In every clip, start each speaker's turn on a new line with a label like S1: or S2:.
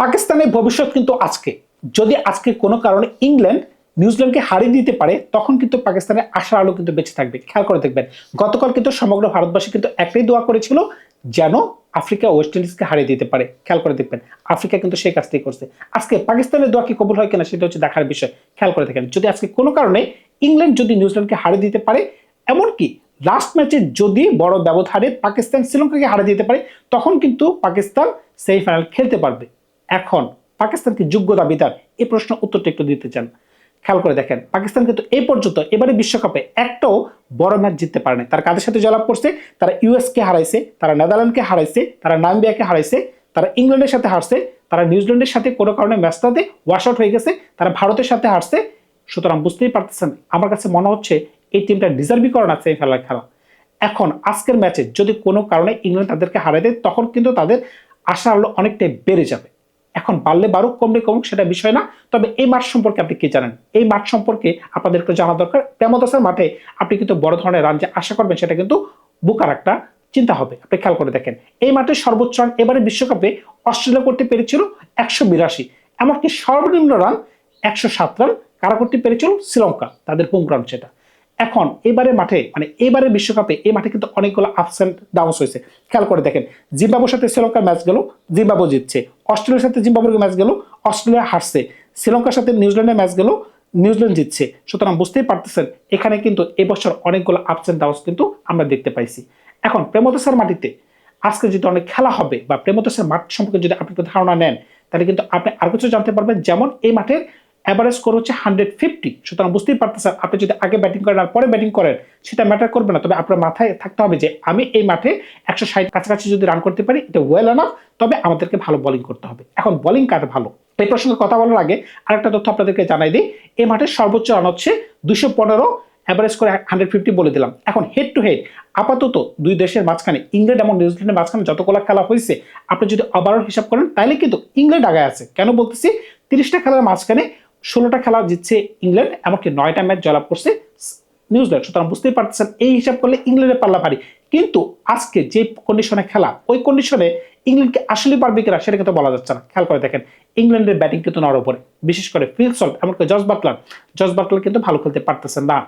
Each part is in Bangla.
S1: পাকিস্তানের ভবিষ্যৎ কিন্তু আজকে। যদি আজকে কোনো কারণে ইংল্যান্ড নিউজিল্যান্ডকে হারিয়ে দিতে পারে তখন কিন্তু পাকিস্তানের আশার আলো কিন্তু বেঁচে থাকবে। খেয়াল করে দেখবেন গতকাল কিন্তু সমগ্র ভারতবাসী কিন্তু একটাই দোয়া করেছিল যেন আফ্রিকা ওয়েস্ট ইন্ডিজকে হারিয়ে দিতে পারে। খেয়াল করে দেখবেন আফ্রিকা কিন্তু সেই কাজটাই করছে। আজকে পাকিস্তানের দোয়া কি কবুল হয় কিনা সেটা হচ্ছে দেখার বিষয়। খেয়াল করে দেখেন যদি আজকে কোনো কারণে ইংল্যান্ড যদি নিউজিল্যান্ডকে হারিয়ে দিতে পারে, এমনকি লাস্ট ম্যাচে যদি বড় ব্যবধানে পাকিস্তান শ্রীলঙ্কাকে হারিয়ে দিতে পারে তখন কিন্তু পাকিস্তান সেমিফাইনাল খেলতে পারবে। এখন পাকিস্তান কি যোগ্যতা বিতার, এই প্রশ্ন উত্তরটা একটু দিতে চান। খেয়াল করে দেখেন পাকিস্তান কিন্তু এই পর্যন্ত এবারে বিশ্বকাপে একটাও বড় ম্যাচ জিততে পারে না। তারা কাদের সাথে জয়লাভ করছে? তারা ইউএস কে হারাইছে, তারা নেদারল্যান্ডকে হারাইছে, তারা নামিবিয়াকে হারাইছে, তারা ইংল্যান্ডের সাথে হারছে, তারা নিউজিল্যান্ডের সাথে কোনো কারণে ম্যাচটাতে ওয়াশ আউট হয়ে গেছে, তারা ভারতের সাথে হারছে। সুতরাং বুঝতেই পারতেছেন আমার কাছে মনে হচ্ছে এই টিমটা ডিজার্ভই করে না সেমিফাইনাল খেলা। এখন আজকের ম্যাচে যদি কোনো কারণে ইংল্যান্ড তাদেরকে হারিয়ে দেয় তখন কিন্তু তাদের আশা আলো অনেকটাই বেড়ে যাবে। এখন বাড়লে বাড়ুক কমলে কমুক সেটা বিষয় না, তবে এই মাঠ সম্পর্কে আপনি কি জানেন? এই মাঠ সম্পর্কে আপনাদের একটু জানা দরকার। প্রেমদাসের মাঠে আপনি কিন্তু বড় ধরনের রান যে আশা করবেন সেটা কিন্তু বুকার একটা চিন্তা হবে। আপনি খেয়াল করে দেখেন এই মাঠে সর্বোচ্চ রান এবারে বিশ্বকাপে অস্ট্রেলিয়া করতে পেরেছিল 182, এমনকি সর্বনিম্ন রান 107 রান কারা করতে পেরেছিল? শ্রীলঙ্কা, তাদের হোম গ্রাউন্ড সেটা। এখন এবারে মাঠে মানে এবারে বিশ্বকাপে এই মাঠে কিন্তু অনেকগুলো আপস এন্ড ডাউনস হয়েছে। খেয়াল করে দেখেন জিম্বাবুর সাথে শ্রীলঙ্কার ম্যাচ গেল, জিম্বাবু জিতছে। অস্ট্রেলিয়ার সাথে জিম্বাবুর ম্যাচ গেল, অস্ট্রেলিয়া হারছে। শ্রীলঙ্কার সাথে নিউজিল্যান্ডের ম্যাচ গেল, নিউজিল্যান্ড জিতছে। সুতরাং বুঝতেই পারতেছেন এখানে কিন্তু এবছর অনেকগুলো আপস এন্ড ডাউনস কিন্তু আমরা দেখতে পাইছি। এখন প্রেমদাসের মাটিতে আজকে যদি অনেক খেলা হবে বা প্রেমদাসের মাঠ সম্পর্কে যদি আপনি ধারণা নেন তাহলে কিন্তু আপনি আর কিছু জানতে পারবেন, যেমন এই মাঠের অ্যাভারেজ স্কোর হচ্ছে 150। সুতরাং বুঝতেই পারতেছেন আপনি যদি আগে ব্যাটিং করেন আর পরে ব্যাটিং করেন সেটা ম্যাটার করবে না, তবে আপনার মাথায় থাকতে হবে যে আমি এই মাঠে 160 কাছাকাছি যদি রান করতে পারি এটা ওয়েল এনাফ, তবে আমাদেরকে ভালো বোলিং করতে হবে। এখন বোলিং কার ভালো এই প্রসঙ্গে কথা বলার আগে আরেকটা তথ্য আপনাদেরকে জানাই দিই। এই মাঠের সর্বোচ্চ রান হচ্ছে 215, অ্যাভারেজ করে 150 বলে দিলাম। এখন হেড টু হেড আপাতত দুই দেশের মাঝখানে ইংল্যান্ড এবং নিউজিল্যান্ডের মাঝখানে যতগুলো খেলা হয়েছে আপনি যদি ওভারঅল হিসাব করেন তাহলে কিন্তু ইংল্যান্ড আগে আছে। কেন বলতেছি? 30টা খেলার মাঝখানে 16টা খেলা জিতছে ইংল্যান্ড, এমনকি 9টা ম্যাচ জয়লাভ করছে নিউজিল্যান্ড। সুতরাং বুঝতেই পারতেছেন এই হিসাব করলে ইংল্যান্ডের পাল্লা ভারী। কিন্তু আজকে যে কন্ডিশনে খেলা ওই কন্ডিশনে ইংল্যান্ডকে আসলে পারবে কিনা সেটা কিন্তু বলা যাচ্ছে না। খেয়াল করে দেখেন ইংল্যান্ডের ব্যাটিং কিন্তু নড় উপরে, বিশেষ করে ফিল সল্ট এমনকি জস বাটলার কিন্তু ভালো খেলতে পারতেছেন না।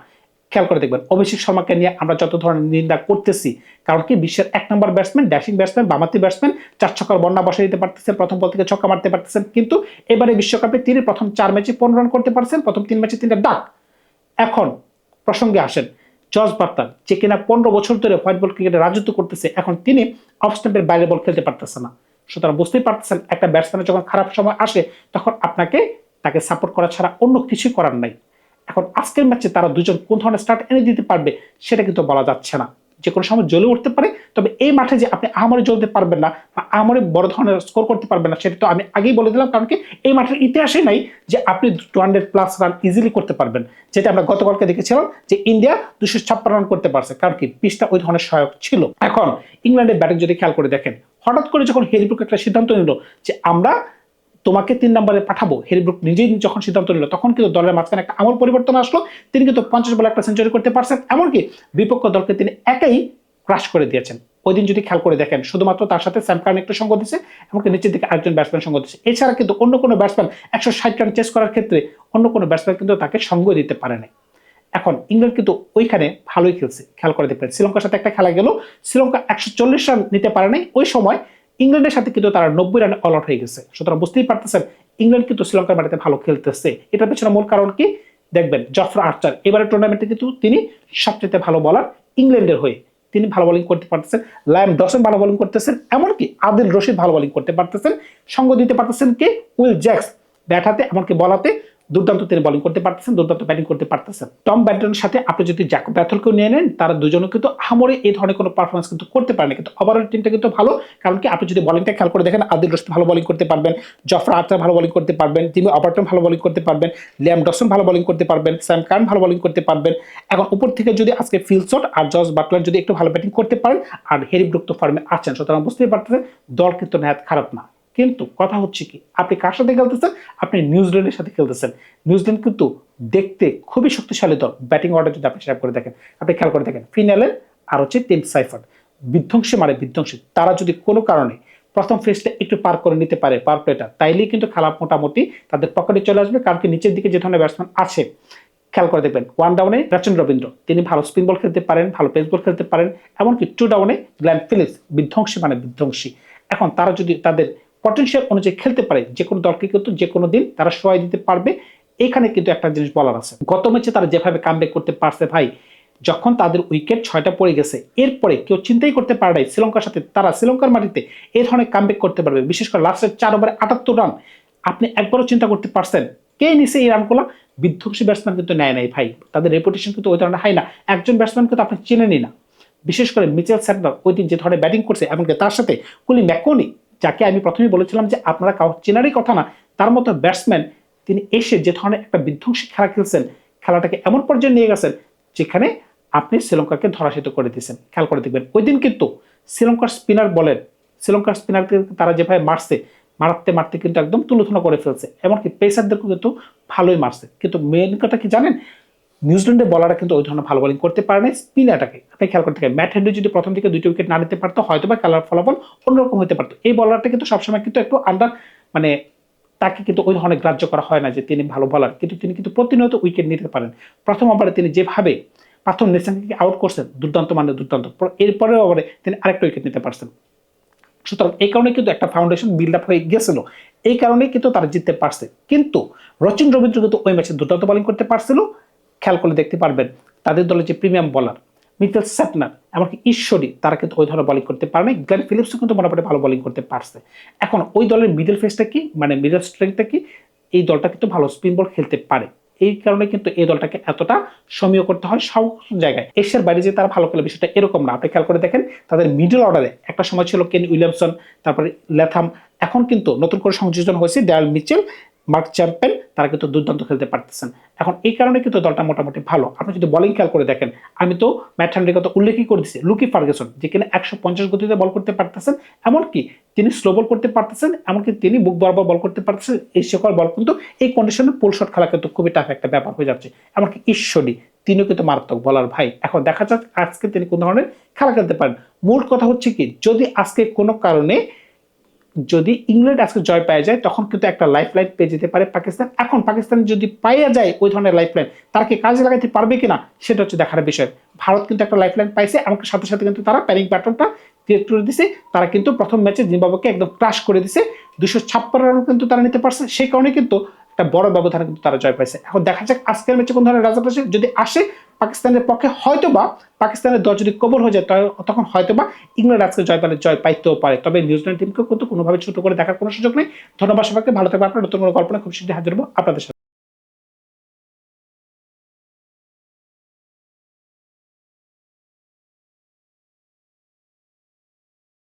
S1: খেয়াল করে দেখবেন অভিষেক শর্মাকে নিয়ে আমরা যত ধরনের নিন্দা করতেছি, কারণ কি বিশ্বের 1 নম্বর ব্যাটসম্যান, ড্যাশিং ব্যাটসম্যান, বামাতি ব্যাটসম্যান, 4 ছক্কার বন্যা বসে দিতে পারতেছেন, প্রথম বল থেকে ছক্কা মারতে পারতেছেন, কিন্তু এবারে বিশ্বকাপে তিনি প্রথম 4 ম্যাচে 15 রান করতে পারছেন, প্রথম 3 ম্যাচে 3টা ডাক। এখন প্রসঙ্গে আসেন জস বাটলার যে কিনা 15 বছর ধরে হোয়াইট বল ক্রিকেটে রাজত্ব করতেছে, এখন তিনি অফ স্টাম্পের বাইরে বল খেলতে পারতেছে না। সুতরাং বুঝতেই পারতেছেন একটা ব্যাটসম্যানের যখন খারাপ সময় আসে তখন আপনাকে তাকে সাপোর্ট করা ছাড়া অন্য কিছুই করার নাই। এখন আজকের ম্যাচে তারা দুজন কোন ধরনের স্টার্ট এনে দিতে পারবে সেটা কিন্তু বলা যাচ্ছে না, যে কোনো সময় জ্বলে উঠতে পারে। তবে এই মাঠে যে আপনি আহামরি জ্বলতে পারবেন না বা আহামরি বড় ধরনের স্কোর করতে পারবেন না সেটা তো আমি আগেই বলে দিলাম, কারণ কি এই মাঠের ইতিহাসে নাই যে আপনি 200+ রান ইজিলি করতে পারবেন, যেটা আমরা গতকালকে দেখেছিলাম যে ইন্ডিয়া 256 রান করতে পারছে, কারণ কি পিচটা ওই ধরনের সহায়ক ছিল। এখন ইংল্যান্ডের ব্যাটিং যদি খেয়াল করে দেখেন হঠাৎ করে যখন হ্যারি ব্রুক একটা সিদ্ধান্ত নিল যে আমরা তোমাকে 3 নম্বরে পাঠাবো, হ্যারি ব্রুক নিজেই যখন সিদ্ধান্ত নিল তখন কিন্তু দলের মাঝখানে একটা আমল পরিবর্তন আসলো। তিনি কিন্তু 50 বলে একটা সেঞ্চুরি করতে পারছেন, এমনকি বিপক্ষ দলকে তিনি একাই ক্রাশ করে দিয়েছেন। ওই দিন যদি খেয়াল করে দেখেন শুধুমাত্র তার সাথে স্যাম কার্ন একটু সঙ্গ দিচ্ছে, এমনকি নিচের দিকে আরেকজন ব্যাটসম্যান সঙ্গ দিচ্ছে। এছাড়া কিন্তু অন্য কোনো ব্যাটসম্যান 160 রান চেস করার ক্ষেত্রে অন্য কোনো ব্যাটসম্যান কিন্তু তাকে সঙ্গ দিতে পারে না। এখন ইংল্যান্ড কিন্তু ওইখানে ভালোই খেলছে। খেয়াল করে দেখবেন শ্রীলঙ্কার সাথে একটা খেলা গেল, শ্রীলঙ্কা 140 রান নিতে পারে নাই, ওই সময় ইংল্যান্ডের সাথে কিন্তু তারা 90 রানে অল আউট হয়ে গেছে। সুতরাং বুঝতেই পারতেছেন ইংল্যান্ড কিন্তু শ্রীলঙ্কার মাটিতে ভালো খেলতেছে। এটার পেছনে মূল কারণ কি? দেখবেন জফরা আর্চার এবারে টুর্নামেন্টে কিন্তু তিনি সবচেয়ে ভালো বলার ইংল্যান্ডের হয়ে, তিনি ভালো বোলিং করতে পারতেছেন, লায়াম ডসন ভালো বোলিং করতেছেন, এমনকি আদিল রশিদ ভালো বোলিং করতে পারতেছেন, সঙ্গ দিতে পারতেছেন কে? উইল জ্যাক্স ব্যাট হাতে এমনকি বলাতে দুর্দান্ত তিনি বোলিং করতে পারতেছেন, দুর্দান্ত ব্যাটিং করতে পারতেছেন। টম ব্যাটনের সাথে আপনি যদি জ্যাকব ব্যাথলকেও নিয়ে নেন তারা দুজনও কিন্তু আহামরি এই ধরনের কোনো পারফরমেন্স কিন্তু করতে পারে না, কিন্তু ওভারঅল টিমটা কিন্তু ভালো। কারণ কি আপনি যদি বোলিংটা খেয়াল করে দেখেন আদিল রশিদ ভালো বোলিং করতে পারবেন, জফরা আর্চার ভালো বোলিং করতে পারবেন, জিমি ওভারটন ভালো বোলিং করতে পারবেন, লিয়াম ডসন ভালো বোলিং করতে পারবেন, স্যাম কার্ন ভালো বোলিং করতে পারবেন। এখন উপর থেকে যদি আজকে ফিল শট আর জস বাটলার যদি একটু ভালো ব্যাটিং করতে পারেন আর হ্যারি ব্রুক তো ফর্মে আছেন, সুতরাং বুঝতেই পারতেছেন দল কিন্তু নেহাত খারাপ না। কিন্তু কথা হচ্ছে কি আপনি কার সাথে খেলতেছেন? আপনি নিউজিল্যান্ডের সাথে খেলতেছেন। নিউজিল্যান্ড কিন্তু দেখতে খুবই শক্তিশালী দল। ব্যাটিং অর্ডার যদি আপনি হিসাব করে দেখেন, আপনি খেয়াল করে দেখেন ফিন অ্যালেন আর হচ্ছে টিম সাইফার্ট বিধ্বংসী মানে বিধ্বংসী। তারা যদি কোনো কারণে প্রথম ফেজটা একটু পার করে নিতে পারে পাওয়ার প্লেটা, তাইলেই কিন্তু খেলা মোটামুটি তাদের পকেটে চলে আসবে। কারণ কি নিচের দিকে যে ধরনের ব্যাটসম্যান আছে, খেয়াল করে দেখবেন ওয়ান ডাউনে রচিন রবীন্দ্র তিনি ভালো স্পিন বল খেলতে পারেন, ভালো পেস বল খেলতে পারেন, এমনকি টু ডাউনে গ্ল্যান ফিলিপস বিধ্বংসী মানে বিধ্বংসী। এখন তারা যদি তাদের পটেনশিয়াল অনুযায়ী খেলতে পারে, যে কোনো দলকে কিন্তু যে কোনো দিন তারা সহায় দিতে পারবে। এখানে কিন্তু একটা জিনিস বলার আছে, গত ম্যাচে তারা যেভাবে কামব্যাক করতে পারছে ভাই, যখন তাদের উইকেট 6টা পড়ে গেছে, এরপরে কেউ চিন্তাই করতে পারে নাই শ্রীলঙ্কার সাথে তারা শ্রীলঙ্কার মাটিতে এই ধরনের কামব্যাক করতে পারবে। বিশেষ করে লাস্টের 4 ওভারে 78 রান, আপনি একবারও চিন্তা করতে পারছেন কে নিছে এই রানগুলো? বিধ্বংসী ব্যাটসম্যান কিন্তু নেয় নাই ভাই, তাদের রেপুটেশন কিন্তু ওই ধরনের হাই না। একজন ব্যাটসম্যান কিন্তু আপনি চেনেনই না, বিশেষ করে মিচেল স্যান্টনার ওই দিন যে ধরনের ব্যাটিং করছে, এমনকি তার সাথে কুলি ম্যাকনি, যাকে আমি প্রথমেই বলেছিলাম যে আপনারা কাউ চেনারই কথা না, তার মতো ব্যাটসম্যান তিনি এসে যে ধরনের একটা বিধ্বংসী খেলা খেলছেন, খেলাটাকে এমন পর্যায়ে নিয়ে গেছেন যেখানে আপনি শ্রীলঙ্কাকে ধরাশায়িত করে দিয়েছেন। খেয়াল করে দেখবেন ওই দিন কিন্তু শ্রীলঙ্কার স্পিনার বলেন, শ্রীলঙ্কার স্পিনারকে তারা যেভাবে মারছে, মারতে মারতে কিন্তু একদম তুলোধনা করে ফেলছে, এমনকি পেসারদেরকেও কিন্তু ভালোই মারছে। কিন্তু মেন কথা কি জানেন, নিউজিল্যান্ডের বলাররা কিন্তু ওই ধরনের ভালো বোলিং করতে পারে না স্পিনারটাকে। আপনি খেয়াল করতে থাকেন, ম্যাট হেনরি যদি প্রথম দিকে 2টি উইকেট না নিতে পারতো, হয়তো বা খেলার ফলাফল অন্যরকম হতে পারতো। এই বলারটা কিন্তু সবসময় কিন্তু একটু আন্ডার, মানে তাকে কিন্তু ওই ধরনের গ্রাহ্য করা হয় না যে তিনি ভালো বলার, কিন্তু তিনি কিন্তু প্রতিনিয়ত উইকেট নিতে পারেন। প্রথম ওভারে তিনি যেভাবে পাথর নেসানকে আউট করছেন, দুর্দান্ত মানে দুর্দান্ত, এরপরের ওভারে তিনি আরেকটা উইকেট নিতে পারছেন। সুতরাং এই কারণে কিন্তু একটা ফাউন্ডেশন বিল্ড আপ হয়ে গেছিল, এই কারণে কিন্তু তারা জিততে পারছে। কিন্তু রচিন রবীন্দ্র কিন্তু ওই ম্যাচে দুর্দান্ত বোলিং করতে পারছিল। খেয়াল করলে দেখতে পারবেন তাদের দলের যে প্রিমিয়াম বলার মিচেল স্যাটনার, এমনকি ঈশ্বরী, তারা কিন্তু ওই ধরনের বোলিং করতে পারে না। গ্লেন ফিলিপসও কিন্তু মোটামুটি ভালো বোলিং করতে পারছে। এখন ওই দলের মিডল ফেসটা কি, মানে মিডল স্ট্রেংথটা কি, এই দলটা কিন্তু ভালো স্পিন বল খেলতে পারে। এই কারণে কিন্তু এই দলটাকে এতটা সমীহ করতে হয় সব জায়গায়। এশিয়ার বাইরে যে তারা ভালো খেলে বিষয়টা এরকম না। আপনি খেয়াল করে দেখেন তাদের মিডল অর্ডারে একটা সময় ছিল কেন উইলিয়ামসন, তারপরে ল্যাথাম, এখন কিন্তু নতুন করে সংযোজন হয়েছে ড্যারেল মিচেল, মার্ক চ্যাম্পেন, তারা কিন্তু দুর্দান্ত খেলতে পারতেছেন। এখন এই কারণে কিন্তু দলটা মোটামুটি ভালো। আপনি যদি বোলিং খেয়াল করে দেখেন, আমি তো ম্যাট হেনরির কথা উল্লেখই করে দিচ্ছি, লুকি ফার্গুসন যে কিনা 150 গতিতে বল করতে পারতেছেন, এমনকি তিনি স্লো বল করতে পারতেছেন, এমনকি তিনি বুক বরাবর বল করতে পারতেছেন। এই সকল বল কিন্তু এই কন্ডিশনে পুল শট খেলা কিন্তু খুবই টাফ একটা ব্যাপার হয়ে যাচ্ছে। এমনকি ঈশ্বরী, তিনিও কিন্তু মারাত্মক বলার ভাই। এখন দেখা যাক আজকে তিনি কোন ধরনের খেলা খেলতে পারেন। মূল কথা হচ্ছে কি, যদি আজকে কোনো কারণে যদি ইংল্যান্ড আজকে জয় পাওয়া যায়, তখন কিন্তু একটা লাইফ লাইন পেয়ে যেতে পারে পাকিস্তান। এখন পাকিস্তান যদি পাইয়া যায় ওই ধরনের লাইফ লাইন, তারা কি কাজে লাগাইতে পারবে কিনা সেটা হচ্ছে দেখার বিষয়। ভারত কিন্তু একটা লাইফ লাইন পাইছে, এমনকি সাথে সাথে কিন্তু তারা প্যানিক বাটনটা ক্রিয়েট করে দিছে। তারা কিন্তু প্রথম ম্যাচে জিম্বাবুকে একদম ক্রাশ করে দিছে, 256 রান কিন্তু তারা নিতে পারছে। সেই কারণে কিন্তু একটা বড় ব্যবধানে কিন্তু তারা জয় পাইছে। এখন দেখা যাক আজকের ম্যাচে কোন ধরনের রেজাল্ট আসে। যদি আসে পাকিস্তানের পক্ষে, হয়তোবা পাকিস্তানের দল যদি কবর হয়ে যায়, তখন হয়তোবা ইংল্যান্ড আজকে জয় পেলে জয় পাইতেও পারে। তবে নিউজিল্যান্ড টিমকেও কিন্তু কোনোভাবে ছোট করে দেখার কোনো সুযোগ নেই। ধন্যবাদ সবাইকে, ভালো থাকবে। আপনার নতুন কোনো গল্পনা খুব শীঘ্রই হাজির হবো আপনাদের সাথে।